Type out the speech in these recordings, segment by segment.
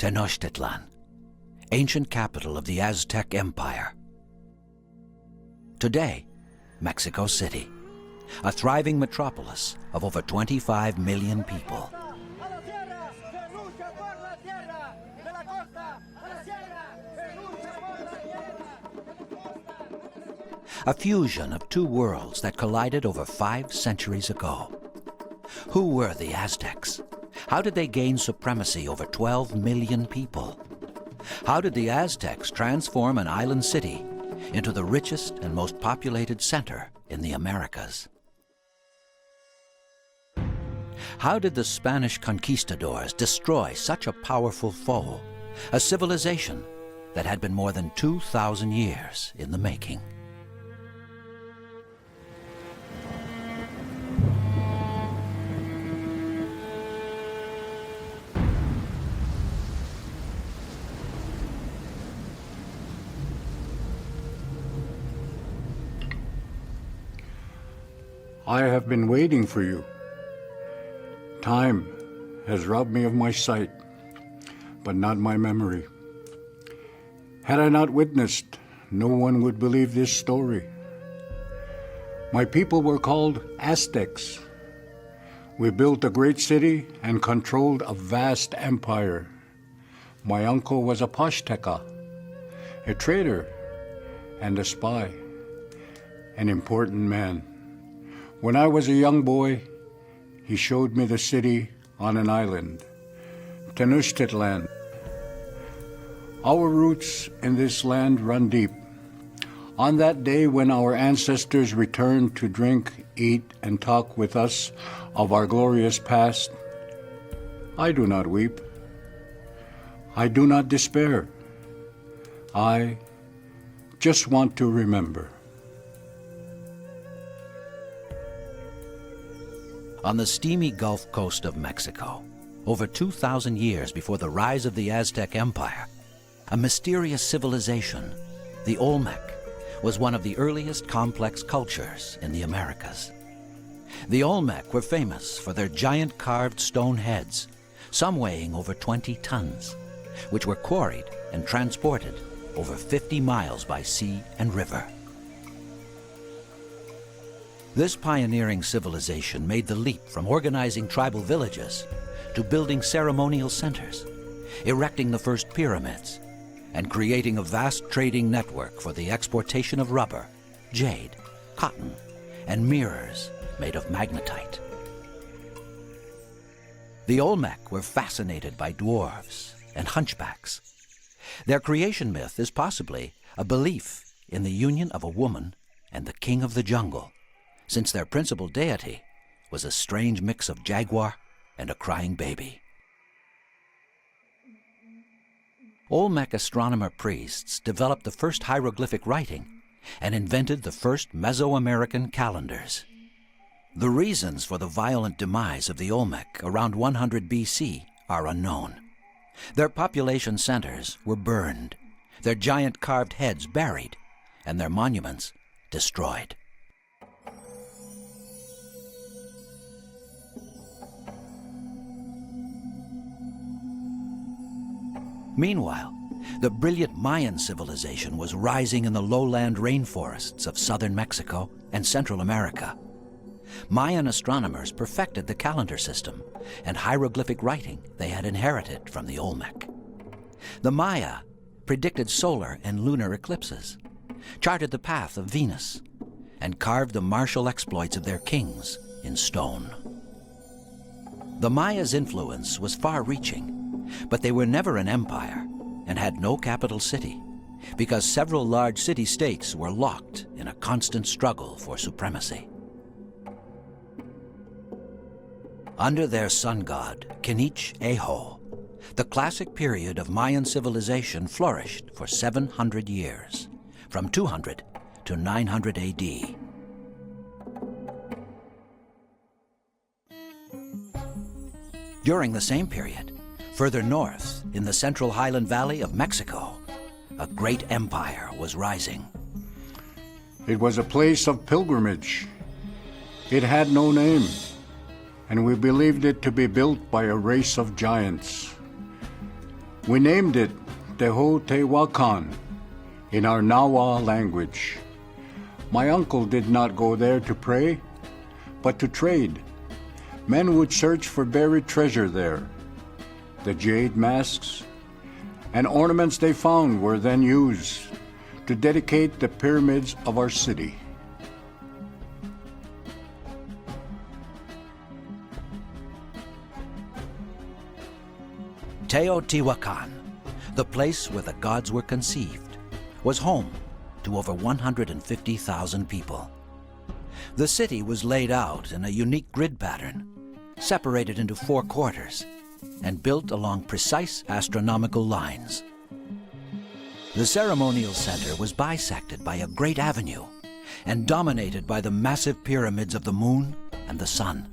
Tenochtitlan, ancient capital of the Aztec Empire. Today, Mexico City, a thriving metropolis of over 25 million people. A fusion of two worlds that collided over 5 centuries ago. Who were the Aztecs? How did they gain supremacy over 12 million people? How did the Aztecs transform an island city into the richest and most populated center in the Americas? How did the Spanish conquistadors destroy such a powerful foe, a civilization that had been more than 2,000 years in the making? I have been waiting for you. Time has robbed me of my sight, but not my memory. Had I not witnessed, no one would believe this story. My people were called Aztecs. We built a great city and controlled a vast empire. My uncle was a Pashteca, a traitor and a spy, an important man. When I was a young boy, he showed me the city on an island, Tenochtitlan. Our roots in this land run deep. On that day when our ancestors returned to drink, eat, and talk with us of our glorious past, I do not weep. I do not despair. I just want to remember. On the steamy Gulf Coast of Mexico, over 2,000 years before the rise of the Aztec Empire, a mysterious civilization, the Olmec, was one of the earliest complex cultures in the Americas. The Olmec were famous for their giant carved stone heads, some weighing over 20 tons, which were quarried and transported over 50 miles by sea and river. This pioneering civilization made the leap from organizing tribal villages to building ceremonial centers, erecting the first pyramids, and creating a vast trading network for the exportation of rubber, jade, cotton, and mirrors made of magnetite. The Olmec were fascinated by dwarves and hunchbacks. Their creation myth is possibly a belief in the union of a woman and the king of the jungle, since their principal deity was a strange mix of jaguar and a crying baby. Olmec astronomer priests developed the first hieroglyphic writing and invented the first Mesoamerican calendars. The reasons for the violent demise of the Olmec around 100 BC are unknown. Their population centers were burned, their giant carved heads buried, and their monuments destroyed. Meanwhile, the brilliant Mayan civilization was rising in the lowland rainforests of southern Mexico and Central America. Mayan astronomers perfected the calendar system and hieroglyphic writing they had inherited from the Olmec. The Maya predicted solar and lunar eclipses, charted the path of Venus, and carved the martial exploits of their kings in stone. The Maya's influence was far-reaching, but they were never an empire and had no capital city, because several large city-states were locked in a constant struggle for supremacy. Under their sun god, Kinich-Eho, the classic period of Mayan civilization flourished for 700 years, from 200 to 900 AD. During the same period, further north, in the central highland valley of Mexico, a great empire was rising. It was a place of pilgrimage. It had no name, and we believed it to be built by a race of giants. We named it Teotihuacan in our Nahua language. My uncle did not go there to pray, but to trade. Men would search for buried treasure there. The jade masks and ornaments they found were then used to dedicate the pyramids of our city. Teotihuacan, the place where the gods were conceived, was home to over 150,000 people. The city was laid out in a unique grid pattern, separated into 4 quarters, and built along precise astronomical lines. The ceremonial center was bisected by a great avenue and dominated by the massive pyramids of the moon and the sun.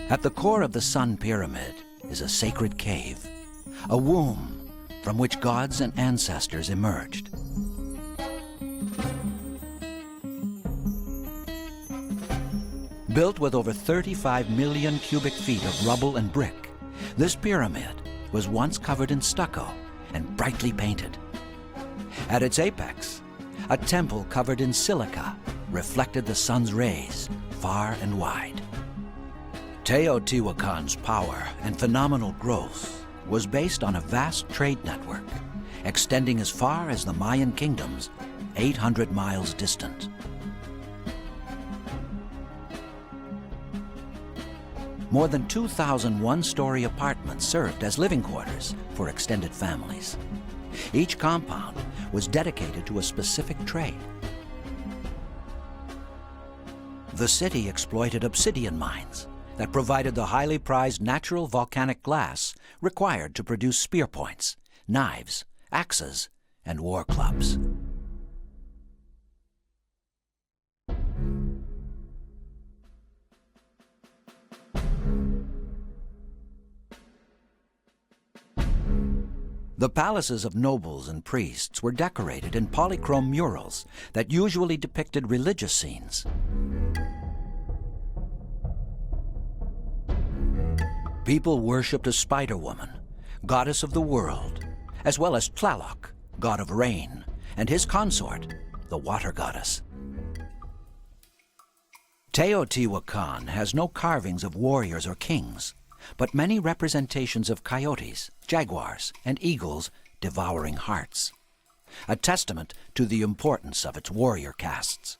At the core of the Sun Pyramid is a sacred cave, a womb from which gods and ancestors emerged. Built with over 35 million cubic feet of rubble and brick, this pyramid was once covered in stucco and brightly painted. At its apex, a temple covered in silica reflected the sun's rays far and wide. Teotihuacan's power and phenomenal growth was based on a vast trade network extending as far as the Mayan kingdoms, 800 miles distant. More than 2,000 one-story apartments served as living quarters for extended families. Each compound was dedicated to a specific trade. The city exploited obsidian mines that provided the highly prized natural volcanic glass required to produce spear points, knives, axes, and war clubs. The palaces of nobles and priests were decorated in polychrome murals that usually depicted religious scenes. People worshipped a spider woman, goddess of the world, as well as Tlaloc, god of rain, and his consort, the water goddess. Teotihuacan has no carvings of warriors or kings, but many representations of coyotes, jaguars, and eagles devouring hearts, a testament to the importance of its warrior castes.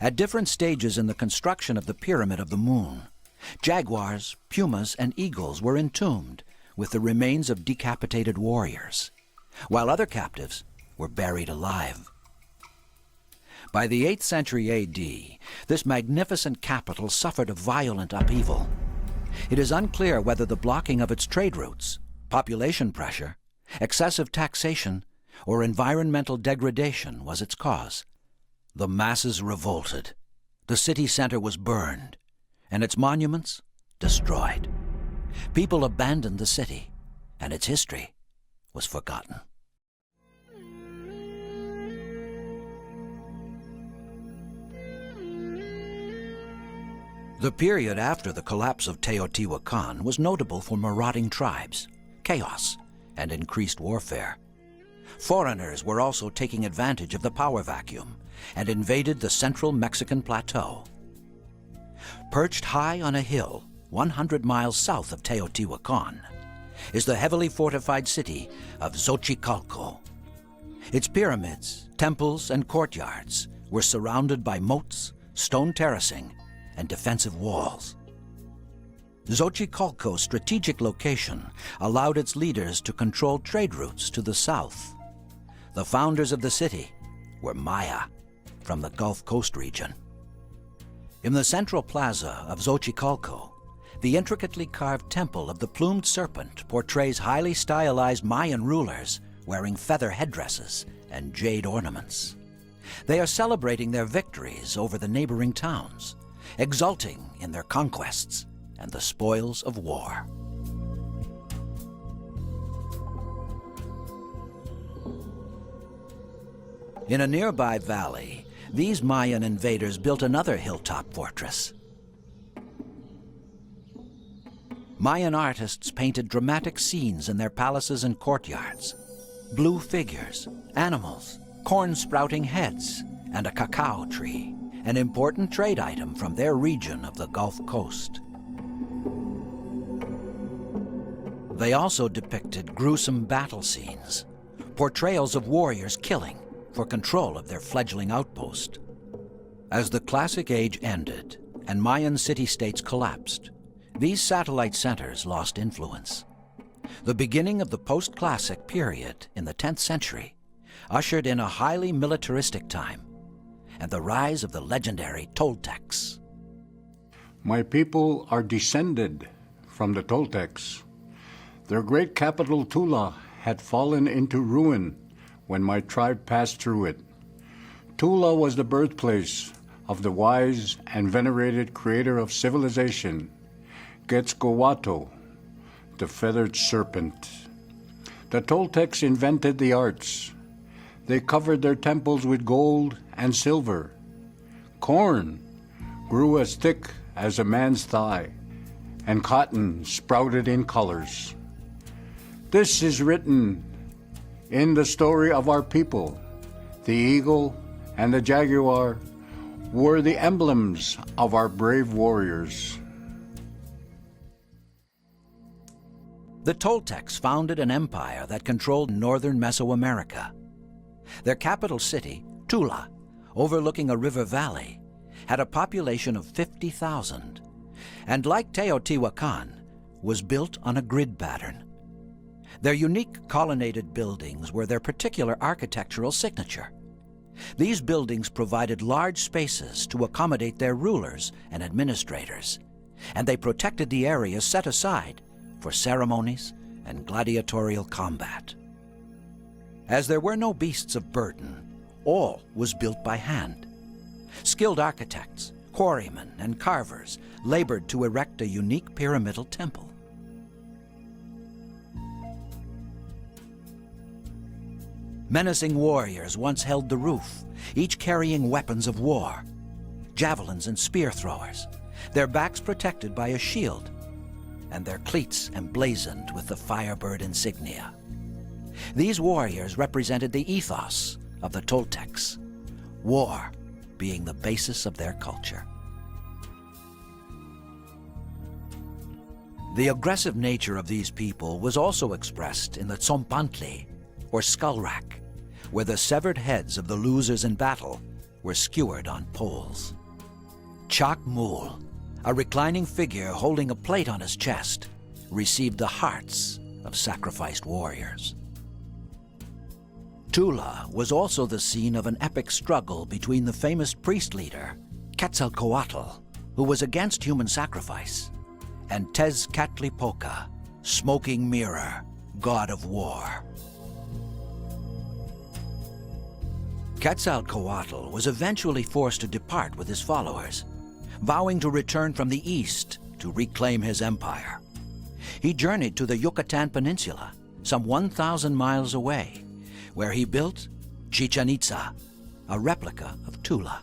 At different stages in the construction of the Pyramid of the Moon, jaguars, pumas, and eagles were entombed with the remains of decapitated warriors, while other captives were buried alive. By the 8th century A.D., this magnificent capital suffered a violent upheaval. It is unclear whether the blocking of its trade routes, population pressure, excessive taxation, or environmental degradation was its cause. The masses revolted. The city center was burned, and its monuments destroyed. People abandoned the city, and its history was forgotten. The period after the collapse of Teotihuacan was notable for marauding tribes, chaos, and increased warfare. Foreigners were also taking advantage of the power vacuum and invaded the central Mexican plateau. Perched high on a hill 100 miles south of Teotihuacan is the heavily fortified city of Xochicalco. Its pyramids, temples, and courtyards were surrounded by moats, stone terracing, and defensive walls. Xochicalco's strategic location allowed its leaders to control trade routes to the south. The founders of the city were Maya from the Gulf Coast region. In the central plaza of Xochicalco, the intricately carved temple of the plumed serpent portrays highly stylized Mayan rulers wearing feather headdresses and jade ornaments. They are celebrating their victories over the neighboring towns, exulting in their conquests and the spoils of war. In a nearby valley, these Mayan invaders built another hilltop fortress. Mayan artists painted dramatic scenes in their palaces and courtyards. Blue figures, animals, corn-sprouting heads, and a cacao tree, an important trade item from their region of the Gulf Coast. They also depicted gruesome battle scenes, portrayals of warriors killing for control of their fledgling outpost. As the Classic Age ended and Mayan city-states collapsed, these satellite centers lost influence. The beginning of the post-classic period in the 10th century ushered in a highly militaristic time and the rise of the legendary Toltecs. My people are descended from the Toltecs. Their great capital, Tula, had fallen into ruin when my tribe passed through it. Tula was the birthplace of the wise and venerated creator of civilization, Quetzalcoatl, the feathered serpent. The Toltecs invented the arts. They covered their temples with gold and silver. Corn grew as thick as a man's thigh, and cotton sprouted in colors. This is written in the story of our people. The eagle and the jaguar were the emblems of our brave warriors. The Toltecs founded an empire that controlled northern Mesoamerica. Their capital city, Tula, overlooking a river valley, had a population of 50,000, and like Teotihuacan, was built on a grid pattern. Their unique colonnaded buildings were their particular architectural signature. These buildings provided large spaces to accommodate their rulers and administrators, and they protected the areas set aside for ceremonies and gladiatorial combat. As there were no beasts of burden, all was built by hand. Skilled architects, quarrymen, and carvers labored to erect a unique pyramidal temple. Menacing warriors once held the roof, each carrying weapons of war, javelins and spear throwers, their backs protected by a shield, and their cleats emblazoned with the Firebird insignia. These warriors represented the ethos of the Toltecs, war being the basis of their culture. The aggressive nature of these people was also expressed in the tzompantli, or skull rack, where the severed heads of the losers in battle were skewered on poles. Chak Mul, a reclining figure holding a plate on his chest, received the hearts of sacrificed warriors. Tula was also the scene of an epic struggle between the famous priest leader, Quetzalcoatl, who was against human sacrifice, and Tezcatlipoca, smoking mirror, god of war. Quetzalcoatl was eventually forced to depart with his followers, vowing to return from the east to reclaim his empire. He journeyed to the Yucatan Peninsula, some 1,000 miles away, where he built Chichen Itza, a replica of Tula.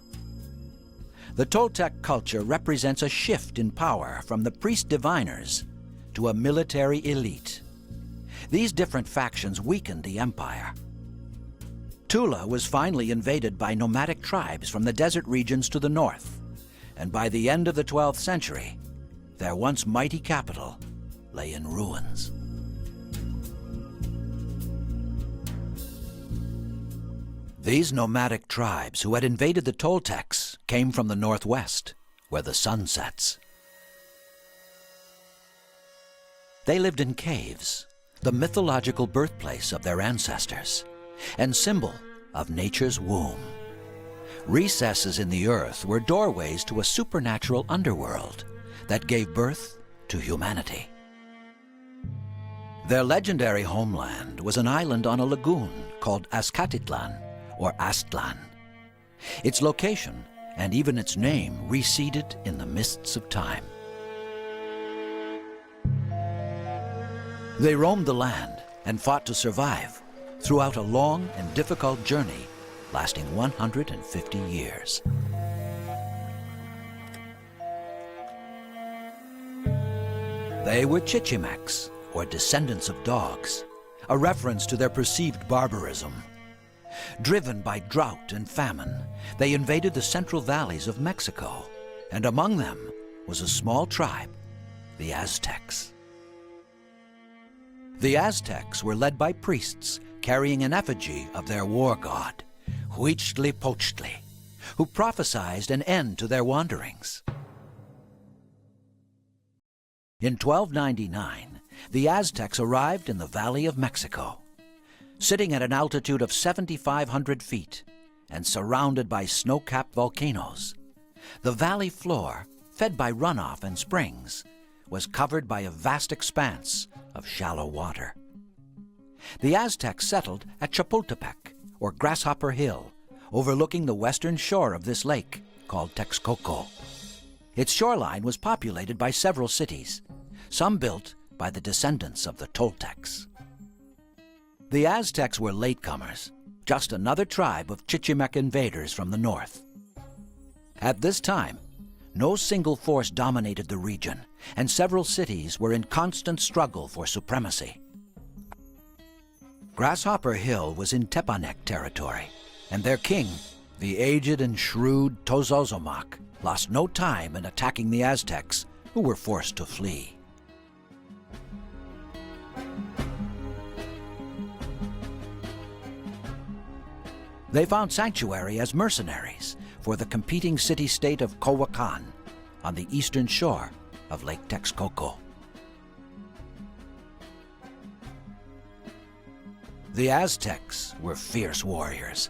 The Toltec culture represents a shift in power from the priest-diviners to a military elite. These different factions weakened the empire. Tula was finally invaded by nomadic tribes from the desert regions to the north, and by the end of the 12th century, their once mighty capital lay in ruins. These nomadic tribes who had invaded the Toltecs came from the northwest, where the sun sets. They lived in caves, the mythological birthplace of their ancestors, and symbol of nature's womb. Recesses in the earth were doorways to a supernatural underworld that gave birth to humanity. Their legendary homeland was an island on a lagoon called Azcatitlan, or Aztlan. Its location, and even its name, receded in the mists of time. They roamed the land and fought to survive throughout a long and difficult journey lasting 150 years. They were Chichimecs, or descendants of dogs, a reference to their perceived barbarism. Driven by drought and famine, they invaded the central valleys of Mexico, and among them was a small tribe, the Aztecs. The Aztecs were led by priests carrying an effigy of their war god, Huitzilopochtli, who prophesied an end to their wanderings. In 1299, the Aztecs arrived in the Valley of Mexico, sitting at an altitude of 7,500 feet and surrounded by snow-capped volcanoes. The valley floor, fed by runoff and springs, was covered by a vast expanse of shallow water. The Aztecs settled at Chapultepec, or Grasshopper Hill, overlooking the western shore of this lake, called Texcoco. Its shoreline was populated by several cities, some built by the descendants of the Toltecs. The Aztecs were latecomers, just another tribe of Chichimec invaders from the north. At this time, no single force dominated the region, and several cities were in constant struggle for supremacy. Grasshopper Hill was in Tepanec territory, and their king, the aged and shrewd Tozozomoc, lost no time in attacking the Aztecs, who were forced to flee. They found sanctuary as mercenaries for the competing city-state of Teotihuacan on the eastern shore of Lake Texcoco. The Aztecs were fierce warriors.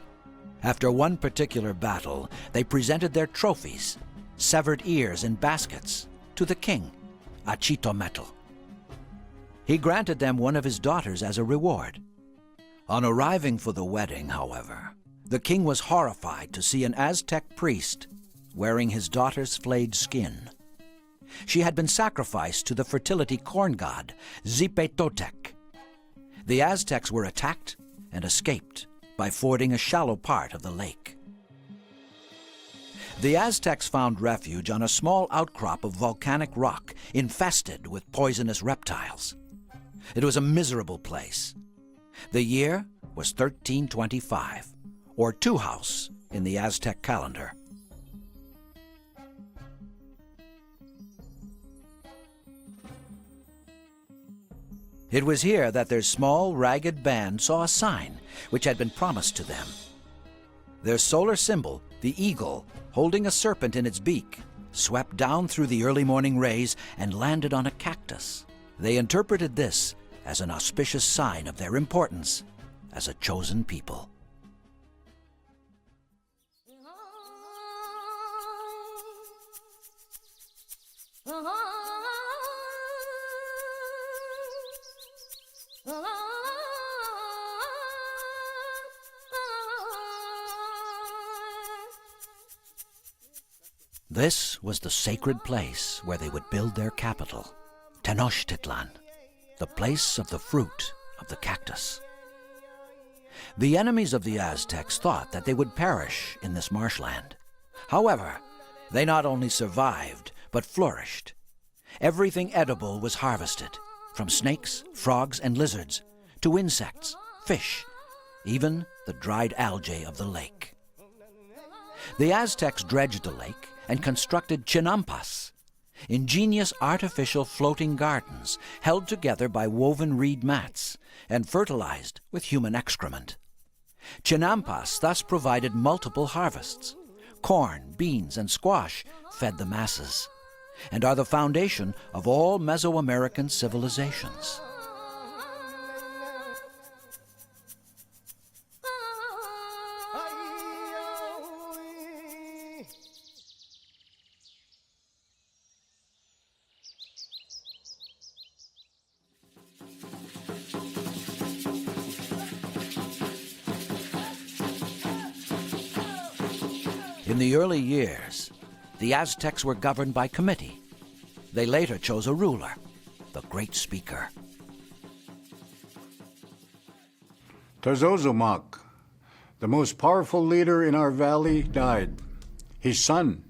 After one particular battle, they presented their trophies, severed ears in baskets, to the king, Achitometl. He granted them one of his daughters as a reward. On arriving for the wedding, however, the king was horrified to see an Aztec priest wearing his daughter's flayed skin. She had been sacrificed to the fertility corn god, Zipetotec. The Aztecs were attacked and escaped by fording a shallow part of the lake. The Aztecs found refuge on a small outcrop of volcanic rock infested with poisonous reptiles. It was a miserable place. The year was 1325, or Two House in the Aztec calendar. It was here that their small, ragged band saw a sign which had been promised to them. Their solar symbol, the eagle, holding a serpent in its beak, swept down through the early morning rays and landed on a cactus. They interpreted this as an auspicious sign of their importance as a chosen people. This was the sacred place where they would build their capital, Tenochtitlan, the place of the fruit of the cactus. The enemies of the Aztecs thought that they would perish in this marshland. However, they not only survived, but flourished. Everything edible was harvested, from snakes, frogs, and lizards, to insects, fish, even the dried algae of the lake. The Aztecs dredged the lake and constructed chinampas, ingenious artificial floating gardens held together by woven reed mats and fertilized with human excrement. Chinampas thus provided multiple harvests. Corn, beans, and squash fed the masses, and are the foundation of all Mesoamerican civilizations. In the early years, the Aztecs were governed by committee. They later chose a ruler, the Great Speaker. Tozozomoc, the most powerful leader in our valley, died. His son,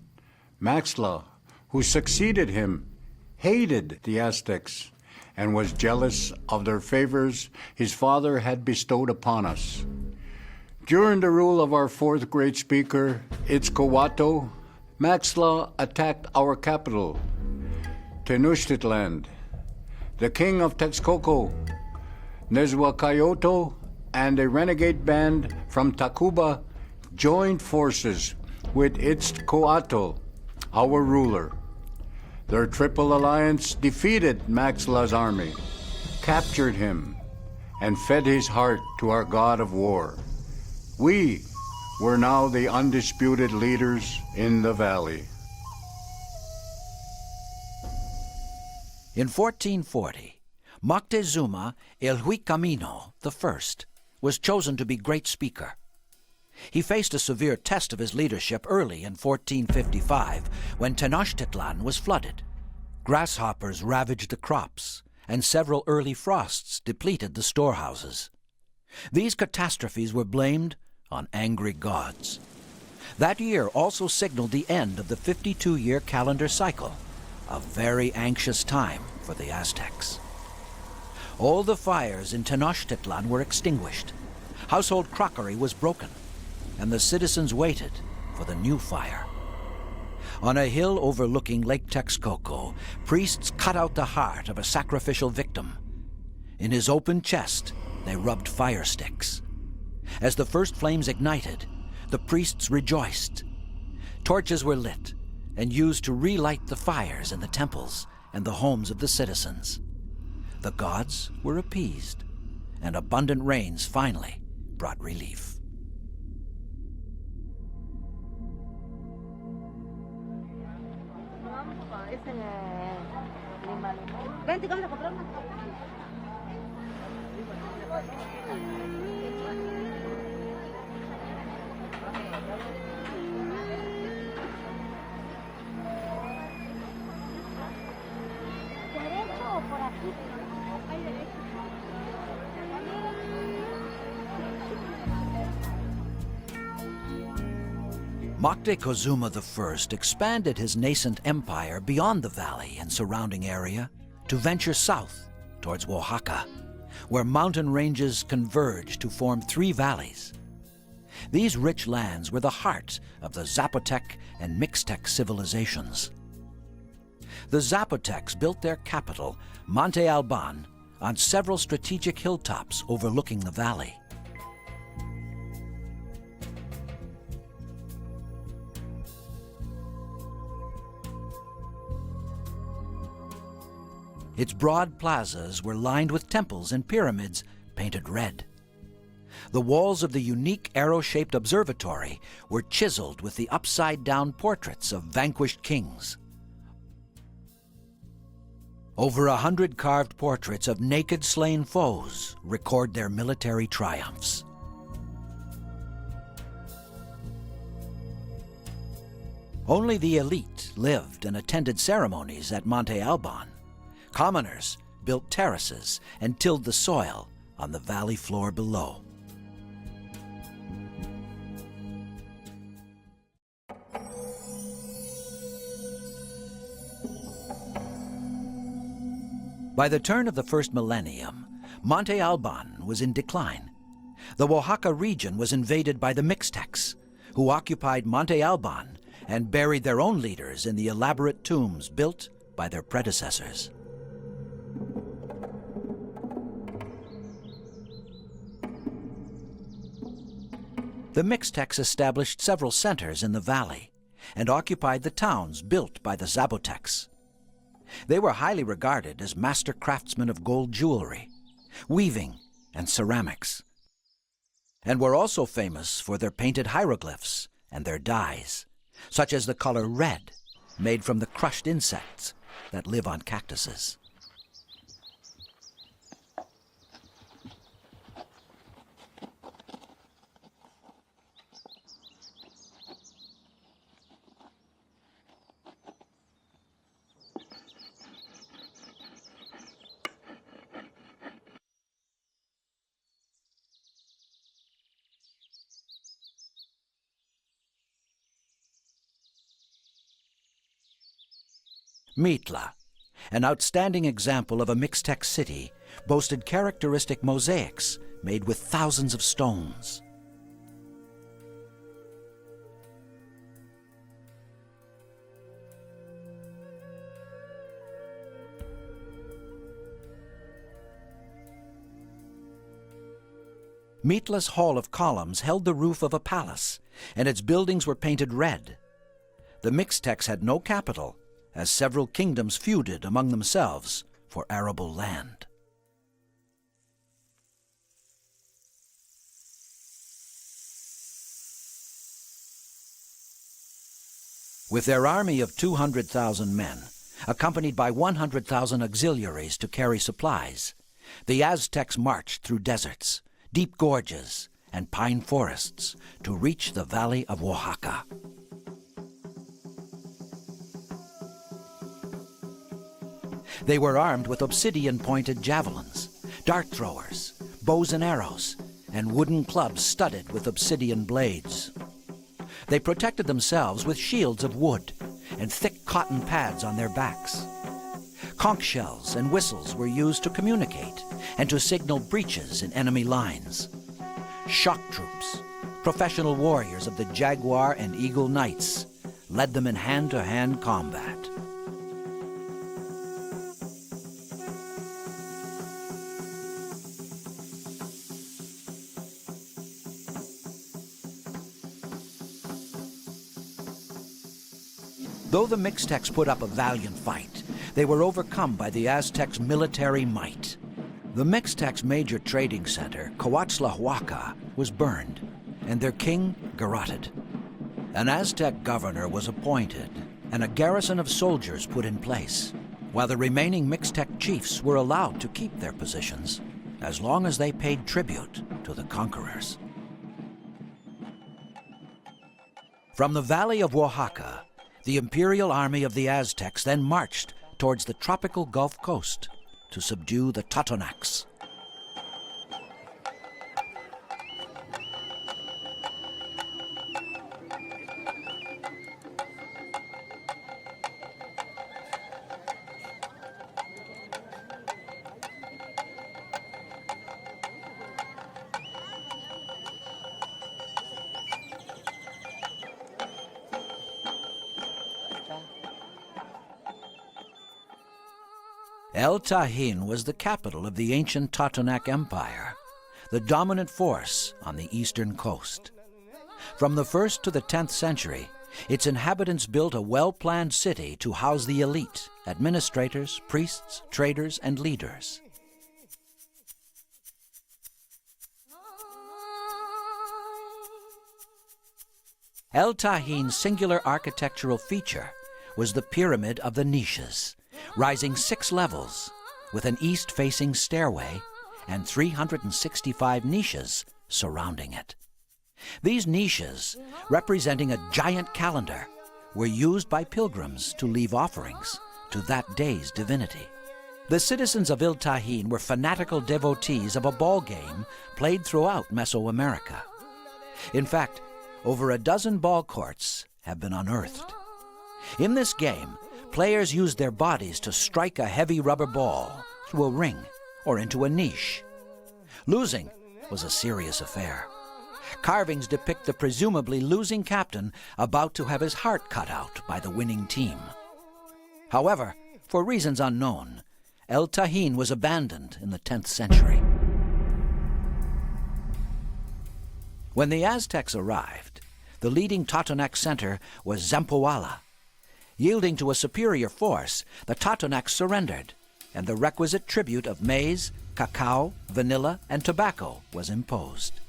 Maxtla, who succeeded him, hated the Aztecs and was jealous of their favors his father had bestowed upon us. During the rule of our fourth great speaker, Itzcoatl, Maxtla attacked our capital, Tenochtitlan. The king of Texcoco, Nezahualcóyotl, and a renegade band from Tacuba joined forces with Itzcoatl, our ruler. Their triple alliance defeated Maxtla's army, captured him, and fed his heart to our god of war. We were now the undisputed leaders in the valley. In 1440, Moctezuma Camino I was chosen to be Great Speaker. He faced a severe test of his leadership early in 1455 when Tenochtitlan was flooded. Grasshoppers ravaged the crops, and several early frosts depleted the storehouses. These catastrophes were blamed on angry gods. That year also signaled the end of the 52-year calendar cycle, a very anxious time for the Aztecs. All the fires in Tenochtitlan were extinguished. Household crockery was broken, and the citizens waited for the new fire. On a hill overlooking Lake Texcoco, priests cut out the heart of a sacrificial victim. In his open chest, they rubbed fire sticks. As the first flames ignited, the priests rejoiced. Torches were lit and used to relight the fires in the temples and the homes of the citizens. The gods were appeased, and abundant rains finally brought relief. Vente, vamos a comprar una. ¿Derecho o por aquí? Hay derecho. Moctezuma I expanded his nascent empire beyond the valley and surrounding area to venture south towards Oaxaca, where mountain ranges converge to form 3 valleys. These rich lands were the heart of the Zapotec and Mixtec civilizations. The Zapotecs built their capital, Monte Alban, on several strategic hilltops overlooking the valley. Its broad plazas were lined with temples and pyramids painted red. The walls of the unique arrow-shaped observatory were chiseled with the upside-down portraits of vanquished kings. Over 100 carved portraits of naked slain foes record their military triumphs. Only the elite lived and attended ceremonies at Monte Alban. Commoners built terraces and tilled the soil on the valley floor below. By the turn of the first millennium, Monte Alban was in decline. The Oaxaca region was invaded by the Mixtecs, who occupied Monte Alban and buried their own leaders in the elaborate tombs built by their predecessors. The Mixtecs established several centers in the valley and occupied the towns built by the Zapotecs. They were highly regarded as master craftsmen of gold jewelry, weaving, and ceramics, and were also famous for their painted hieroglyphs and their dyes, such as the color red, made from the crushed insects that live on cactuses. Mitla, An outstanding example of a Mixtec city boasted characteristic mosaics made with thousands of stones. Meatless Hall of Columns held the roof of a palace, and its buildings were painted red. The Mixtecs had no capital, as several kingdoms feuded among themselves for arable land. With their army of 200,000 men, accompanied by 100,000 auxiliaries to carry supplies, the Aztecs marched through deserts, deep gorges, and pine forests to reach the valley of Oaxaca. They were armed with obsidian-pointed javelins, dart throwers, bows and arrows, and wooden clubs studded with obsidian blades. They protected themselves with shields of wood and thick cotton pads on their backs. Conch shells and whistles were used to communicate and to signal breaches in enemy lines. Shock troops, professional warriors of the Jaguar and Eagle Knights, led them in hand-to-hand combat. Though the Mixtecs put up a valiant fight, they were overcome by the Aztecs' military might. The Mixtecs' major trading center, Coatzacoalcos, was burned, and their king garroted. An Aztec governor was appointed, and a garrison of soldiers put in place, while the remaining Mixtec chiefs were allowed to keep their positions, as long as they paid tribute to the conquerors. From the valley of Oaxaca, the imperial army of the Aztecs then marched towards the tropical Gulf Coast to subdue the Totonacs. El Tajín was the capital of the ancient Totonac Empire, the dominant force on the eastern coast. From the 1st to the 10th century, its inhabitants built a well-planned city to house the elite, administrators, priests, traders, and leaders. El Tajín's singular architectural feature was the Pyramid of the Niches, rising 6 levels, with an east-facing stairway and 365 niches surrounding it. These niches, representing a giant calendar, were used by pilgrims to leave offerings to that day's divinity. The citizens of El Tajín were fanatical devotees of a ball game played throughout Mesoamerica. In fact, over a dozen ball courts have been unearthed. In this game, players used their bodies to strike a heavy rubber ball through a ring or into a niche. Losing was a serious affair. Carvings depict the presumably losing captain about to have his heart cut out by the winning team. However, for reasons unknown, El Tajín was abandoned in the 10th century. When the Aztecs arrived, the leading Totonac center was Zempoala. Yielding to a superior force, the Totonacs surrendered, and the requisite tribute of maize, cacao, vanilla, and tobacco was imposed.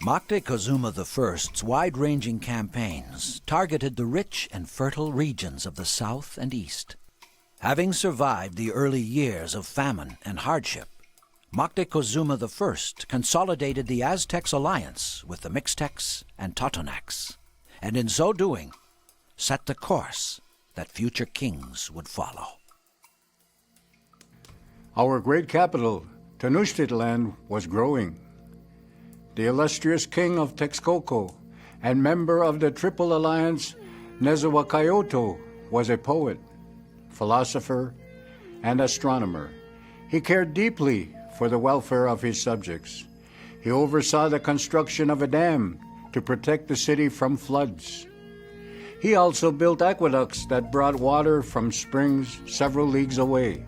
Moctezuma I's wide-ranging campaigns targeted the rich and fertile regions of the south and east. Having survived the early years of famine and hardship, Moctezuma I consolidated the Aztecs' alliance with the Mixtecs and Totonacs, and in so doing, set the course that future kings would follow. Our great capital, Tenochtitlan, was growing. The illustrious king of Texcoco and member of the Triple Alliance, Nezahualcóyotl was a poet, philosopher, and astronomer. He cared deeply for the welfare of his subjects. He oversaw the construction of a dam to protect the city from floods. He also built aqueducts that brought water from springs several leagues away.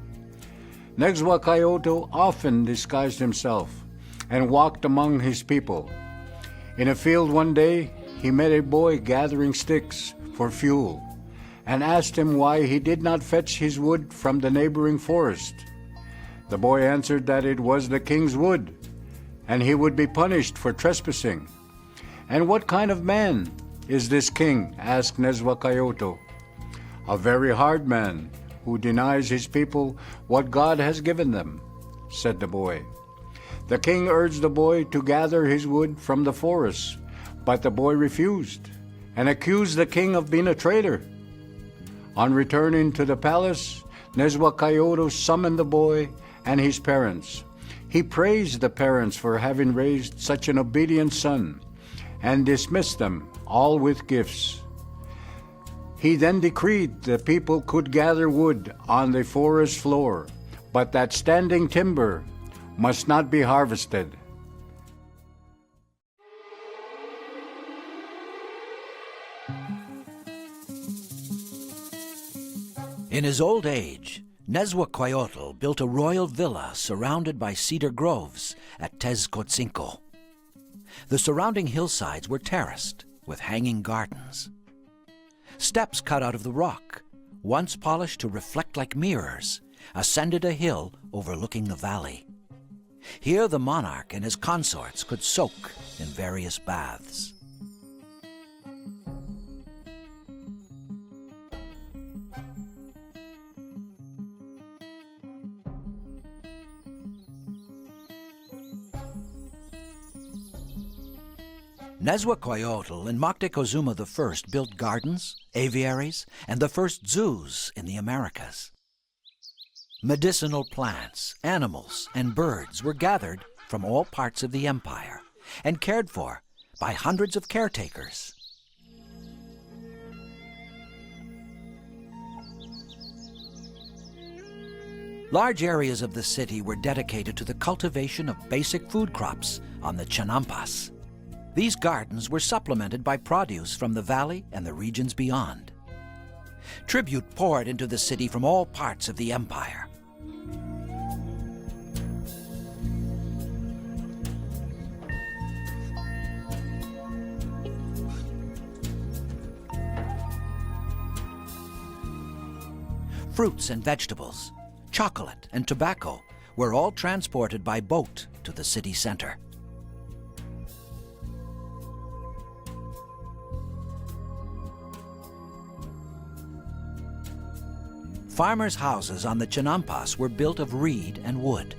Nezahualcóyotl often disguised himself and walked among his people. In a field one day, he met a boy gathering sticks for fuel and asked him why he did not fetch his wood from the neighboring forest. The boy answered that it was the king's wood, and he would be punished for trespassing. "And what kind of man is this king?" asked Nezahualcóyotl. "A very hard man who denies his people what God has given them," said the boy. The king urged the boy to gather his wood from the forest, but the boy refused and accused the king of being a traitor. On returning to the palace, Nezahualcóyotl summoned the boy and his parents. He praised the parents for having raised such an obedient son and dismissed them all with gifts. He then decreed the people could gather wood on the forest floor, but that standing timber must not be harvested. In his old age, Nezahualcóyotl built a royal villa surrounded by cedar groves at Tezcotzinco. The surrounding hillsides were terraced with hanging gardens. Steps cut out of the rock, once polished to reflect like mirrors, ascended a hill overlooking the valley. Here the monarch and his consorts could soak in various baths. Nezahualcóyotl and Moctezuma I built gardens, aviaries, and the first zoos in the Americas. Medicinal plants, animals, and birds were gathered from all parts of the empire and cared for by hundreds of caretakers. Large areas of the city were dedicated to the cultivation of basic food crops on the Chinampas. These gardens were supplemented by produce from the valley and the regions beyond. Tribute poured into the city from all parts of the empire. Fruits and vegetables, chocolate and tobacco were all transported by boat to the city center. Farmers' houses on the Chinampas were built of reed and wood.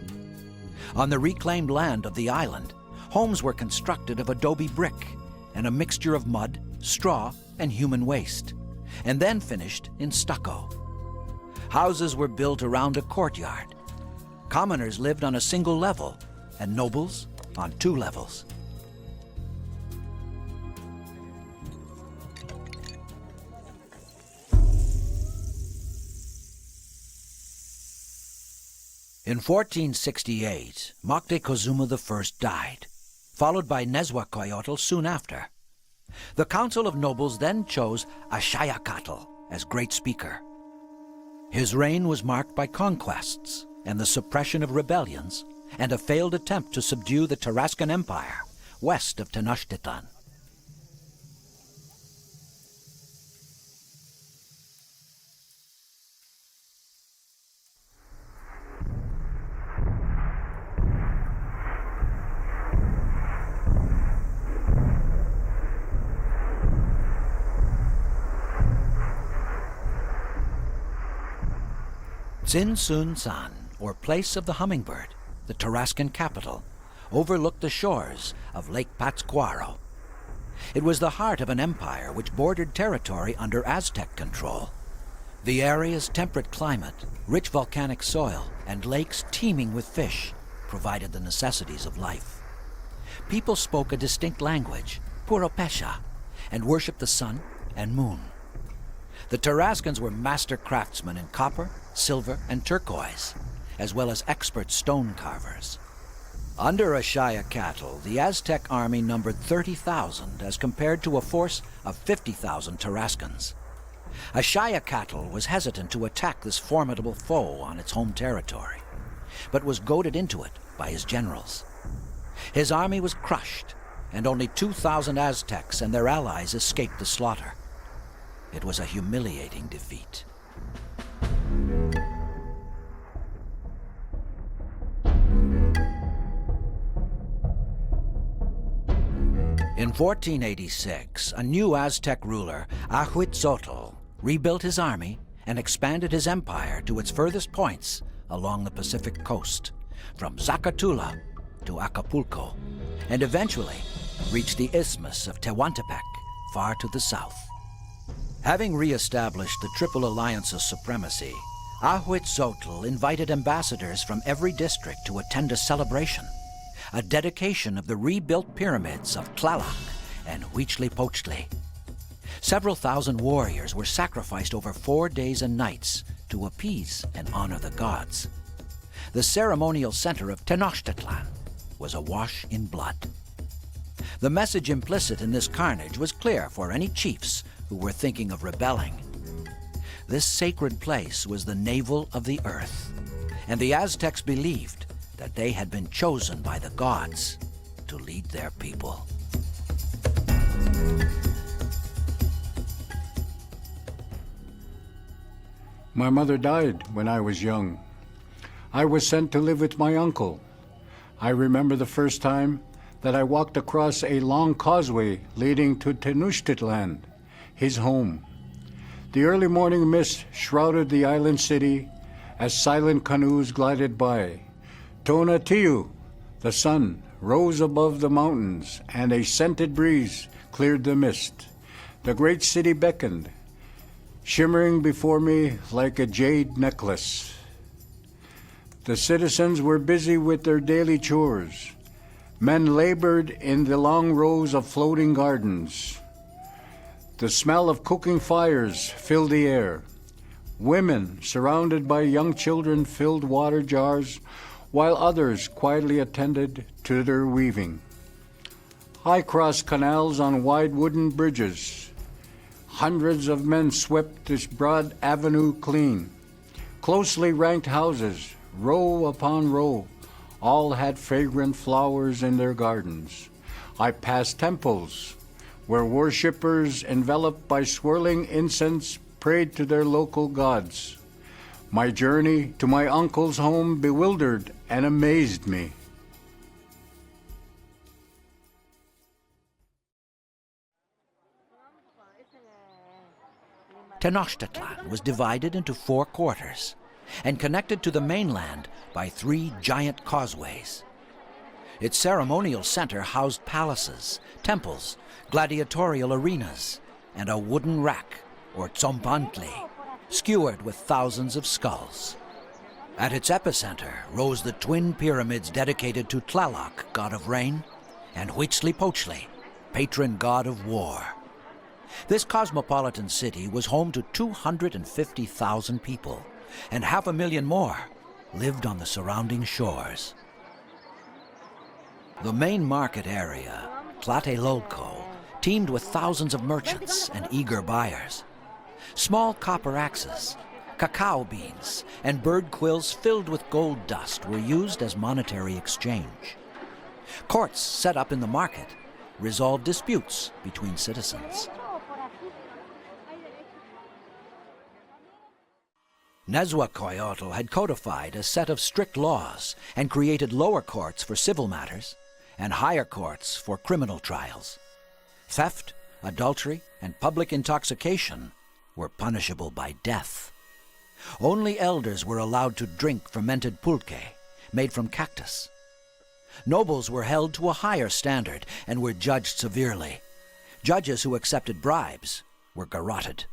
On the reclaimed land of the island, homes were constructed of adobe brick and a mixture of mud, straw, and human waste, and then finished in stucco. Houses were built around a courtyard. Commoners lived on a single level, and nobles on 2 levels. In 1468, Moctezuma I died, followed by Nezahualcóyotl soon after. The Council of Nobles then chose H.Gagnon as Great Speaker. His reign was marked by conquests and the suppression of rebellions and a failed attempt to subdue the Tarascan Empire west of Tenochtitlan. Tzintzuntzan, or Place of the Hummingbird, the Tarascan capital, overlooked the shores of Lake Pátzcuaro. It was the heart of an empire which bordered territory under Aztec control. The area's temperate climate, rich volcanic soil, and lakes teeming with fish provided the necessities of life. People spoke a distinct language, Puropesha, and worshipped the sun and moon. The Tarascans were master craftsmen in copper, silver, and turquoise, as well as expert stone carvers. Under H.Gagnon, the Aztec army numbered 30,000 as compared to a force of 50,000 Tarascans. H.Gagnon was hesitant to attack this formidable foe on its home territory, but was goaded into it by his generals. His army was crushed, and only 2,000 Aztecs and their allies escaped the slaughter. It was a humiliating defeat. In 1486, a new Aztec ruler, Ahuitzotl, rebuilt his army and expanded his empire to its furthest points along the Pacific coast, from Zacatula to Acapulco, and eventually reached the Isthmus of Tehuantepec, far to the south. Having re-established the Triple Alliance's supremacy, Ahuitzotl invited ambassadors from every district to attend a celebration, a dedication of the rebuilt pyramids of Tlaloc and Huitzilopochtli. Several thousand warriors were sacrificed over 4 days and nights to appease and honor the gods. The ceremonial center of Tenochtitlan was awash in blood. The message implicit in this carnage was clear for any chiefs who were thinking of rebelling. This sacred place was the navel of the earth, and the Aztecs believed that they had been chosen by the gods to lead their people. My mother died when I was young. I was sent to live with my uncle. I remember the first time that I walked across a long causeway leading to Tenochtitlan, his home. The early morning mist shrouded the island city as silent canoes glided by. Tonatiuh, the sun, rose above the mountains, and a scented breeze cleared the mist. The great city beckoned, shimmering before me like a jade necklace. The citizens were busy with their daily chores. Men labored in the long rows of floating gardens. The smell of cooking fires filled the air. Women, surrounded by young children, filled water jars, while others quietly attended to their weaving. I crossed canals on wide wooden bridges. Hundreds of men swept this broad avenue clean. Closely ranked houses, row upon row, all had fragrant flowers in their gardens. I passed temples where worshippers, enveloped by swirling incense, prayed to their local gods. My journey to my uncle's home bewildered and amazed me. Tenochtitlan was divided into 4 quarters and connected to the mainland by 3 giant causeways. Its ceremonial center housed palaces, temples, gladiatorial arenas, and a wooden rack, or tzompantli, skewered with thousands of skulls. At its epicenter rose the twin pyramids dedicated to Tlaloc, god of rain, and Huitzilopochtli, patron god of war. This cosmopolitan city was home to 250,000 people, and 500,000 more lived on the surrounding shores. The main market area, Tlatelolco, teemed with thousands of merchants and eager buyers. Small copper axes, cacao beans, and bird quills filled with gold dust were used as monetary exchange. Courts set up in the market resolved disputes between citizens. Nezahualcóyotl had codified a set of strict laws and created lower courts for civil matters and higher courts for criminal trials. Theft, adultery, and public intoxication were punishable by death. Only elders were allowed to drink fermented pulque, made from cactus. Nobles were held to a higher standard and were judged severely. Judges who accepted bribes were garroted.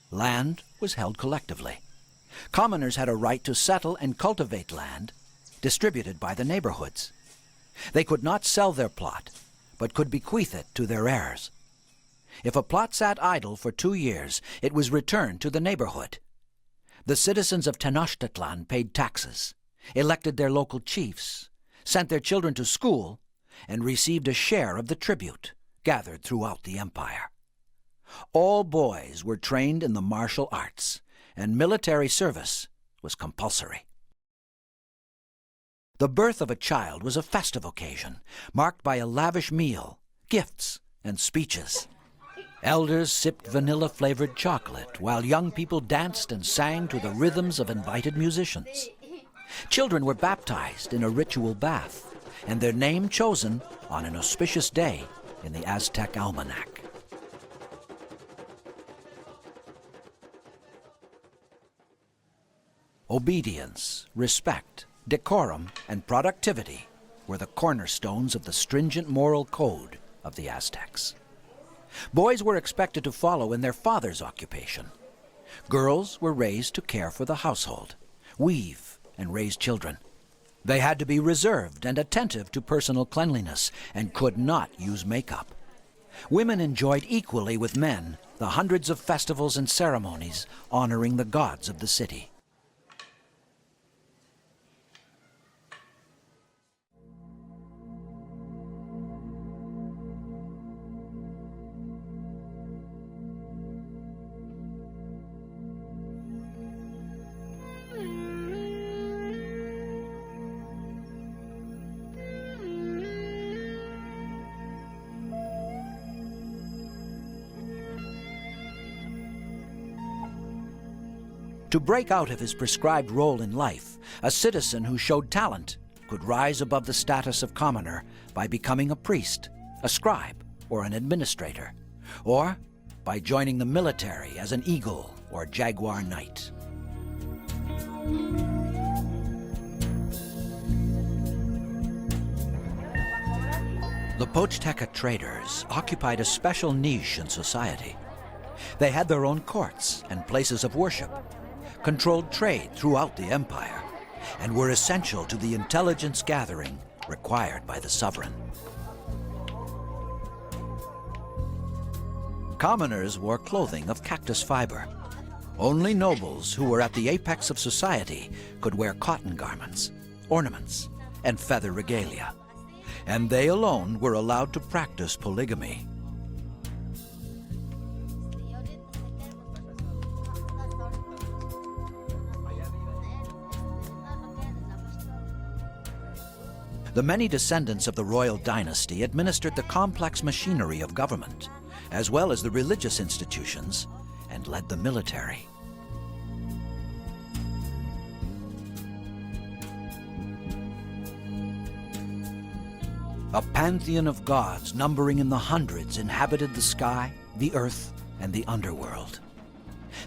Land was held collectively. Commoners had a right to settle and cultivate land, distributed by the neighborhoods. They could not sell their plot, but could bequeath it to their heirs. If a plot sat idle for 2 years, it was returned to the neighborhood. The citizens of Tenochtitlan paid taxes, elected their local chiefs, sent their children to school, and received a share of the tribute gathered throughout the empire. All boys were trained in the martial arts, and military service was compulsory. The birth of a child was a festive occasion, marked by a lavish meal, gifts, and speeches. Elders sipped vanilla-flavored chocolate, while young people danced and sang to the rhythms of invited musicians. Children were baptized in a ritual bath, and their name chosen on an auspicious day in the Aztec almanac. Obedience, respect, decorum, and productivity were the cornerstones of the stringent moral code of the Aztecs. Boys were expected to follow in their father's occupation. Girls were raised to care for the household, weave, and raise children. They had to be reserved and attentive to personal cleanliness and could not use makeup. Women enjoyed equally with men the hundreds of festivals and ceremonies honoring the gods of the city. To break out of his prescribed role in life, a citizen who showed talent could rise above the status of commoner by becoming a priest, a scribe, or an administrator, or by joining the military as an eagle or jaguar knight. The Pochteka traders occupied a special niche in society. They had their own courts and places of worship, controlled trade throughout the empire, and were essential to the intelligence gathering required by the sovereign. Commoners wore clothing of cactus fiber. Only nobles who were at the apex of society could wear cotton garments, ornaments, and feather regalia, and they alone were allowed to practice polygamy. The many descendants of the royal dynasty administered the complex machinery of government, as well as the religious institutions, and led the military. A pantheon of gods numbering in the hundreds inhabited the sky, the earth, and the underworld.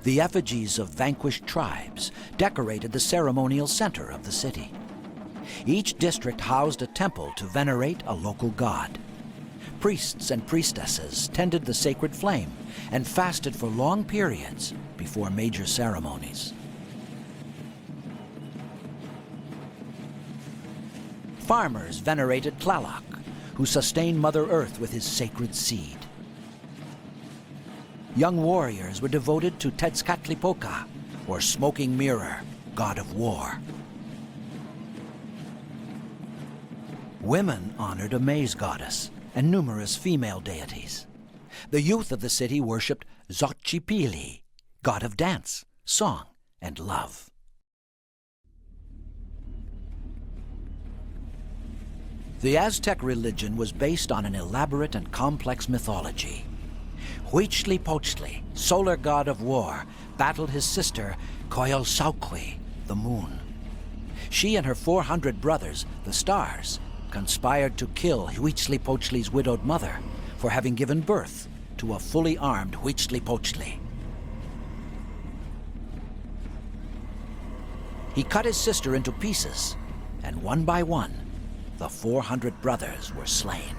The effigies of vanquished tribes decorated the ceremonial center of the city. Each district housed a temple to venerate a local god. Priests and priestesses tended the sacred flame and fasted for long periods before major ceremonies. Farmers venerated Tlaloc, who sustained Mother Earth with his sacred seed. Young warriors were devoted to Tezcatlipoca, or Smoking Mirror, god of war. Women honored a maize goddess and numerous female deities. The youth of the city worshipped Xochipilli, god of dance, song, and love. The Aztec religion was based on an elaborate and complex mythology. Huitzilopochtli, solar god of war, battled his sister Coyolxauhqui, the moon. She and her 400 brothers, the stars, conspired to kill Huitzilopochtli's widowed mother for having given birth to a fully armed Huitzilopochtli. He cut his sister into pieces, and one by one, the 400 brothers were slain.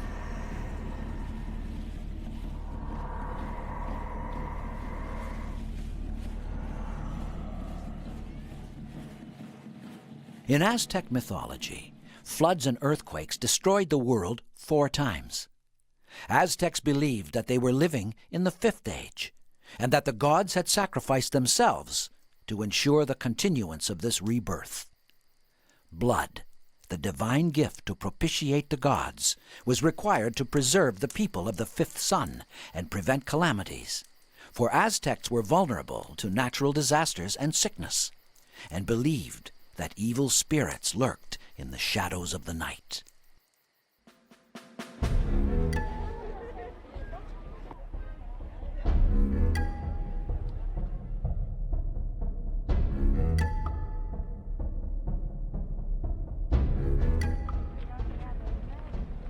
In Aztec mythology, Floods and earthquakes destroyed the world 4 times. Aztecs believed that they were living in the 5th age, and that the gods had sacrificed themselves to ensure the continuance of this rebirth. Blood, the divine gift to propitiate the gods, was required to preserve the people of the 5th sun and prevent calamities, for Aztecs were vulnerable to natural disasters and sickness, and believed that evil spirits lurked in the shadows of the night.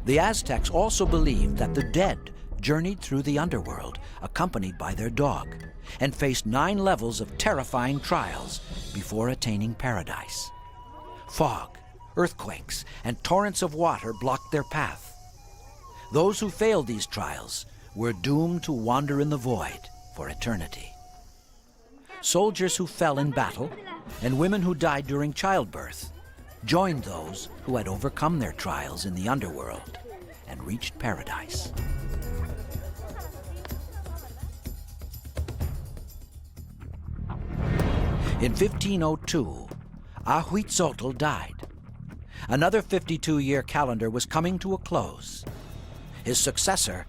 The Aztecs also believed that the dead journeyed through the underworld, accompanied by their dog, and faced 9 levels of terrifying trials before attaining paradise. Fog, earthquakes, and torrents of water blocked their path. Those who failed these trials were doomed to wander in the void for eternity. Soldiers who fell in battle and women who died during childbirth joined those who had overcome their trials in the underworld and reached paradise. In 1502, Ahuitzotl died. Another 52-year calendar was coming to a close. His successor,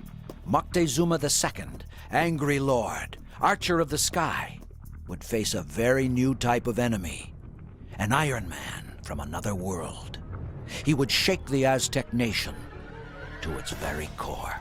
Moctezuma II, angry lord, archer of the sky, would face a very new type of enemy, an Iron Man from another world. He would shake the Aztec nation to its very core.